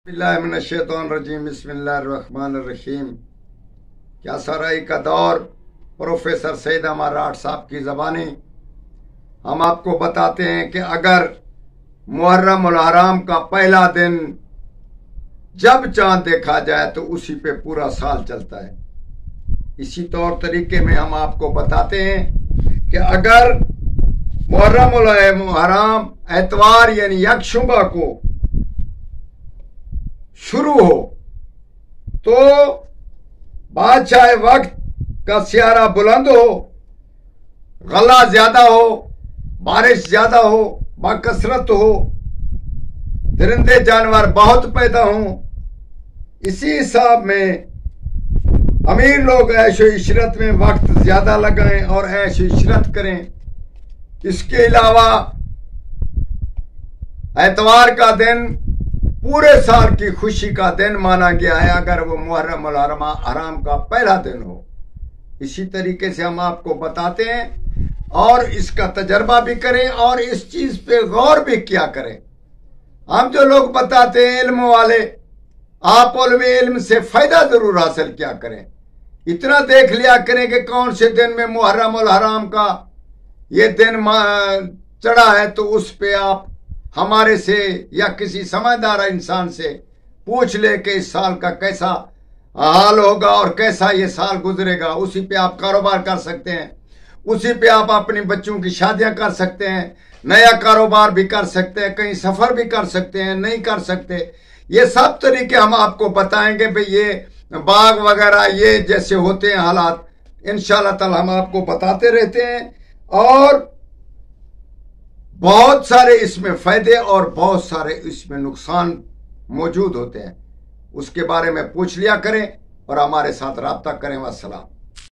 बिस्मिल्लाहिर्रहमानिर्रहीम बिस्मिल्लाहिर्रहमानिर्रहीम। क्या सराई का दौर प्रोफेसर सईद अहमद राठ साहब की ज़बानी हम आपको बताते हैं कि अगर मुहर्रम उल हराम का पहला दिन जब चांद देखा जाए तो उसी पे पूरा साल चलता है। इसी तौर तरीके में हम आपको बताते हैं कि अगर मुहर्रम उल हराम एतवार यानी यकशुबा को शुरू हो तो बादशाह वक्त का सियारा बुलंद हो, गला ज्यादा हो, बारिश ज्यादा हो, बाकसरत हो, दरिंदे जानवर बहुत पैदा हों। इसी हिसाब में अमीर लोग ऐशो इशरत में वक्त ज्यादा लगाएं और ऐशो इशरत करें। इसके अलावा एतवार का दिन पूरे साल की खुशी का दिन माना गया है अगर वो मुहर्रम उल हराम का पहला दिन हो। इसी तरीके से हम आपको बताते हैं और इसका तजर्बा भी करें और इस चीज पे गौर भी किया करें। हम जो लोग बताते हैं इल्म वाले, आप इल्म से फायदा जरूर हासिल किया करें। इतना देख लिया करें कि कौन से दिन में मुहर्रम उल हराम का ये दिन चढ़ा है तो उस पे आप हमारे से या किसी समझदार इंसान से पूछ ले कि इस साल का कैसा हाल होगा और कैसा ये साल गुजरेगा। उसी पे आप कारोबार कर सकते हैं, उसी पे आप अपने बच्चों की शादियां कर सकते हैं, नया कारोबार भी कर सकते हैं, कहीं सफर भी कर सकते हैं, नहीं कर सकते। ये सब तरीके हम आपको बताएंगे। भाई ये बाग वगैरह ये जैसे होते हैं हालात इंशाअल्लाह ताला हम आपको बताते रहते हैं और बहुत सारे इसमें फायदे और बहुत सारे इसमें नुकसान मौजूद होते हैं। उसके बारे में पूछ लिया करें और हमारे साथ राब्ता करें। वस्सलाम।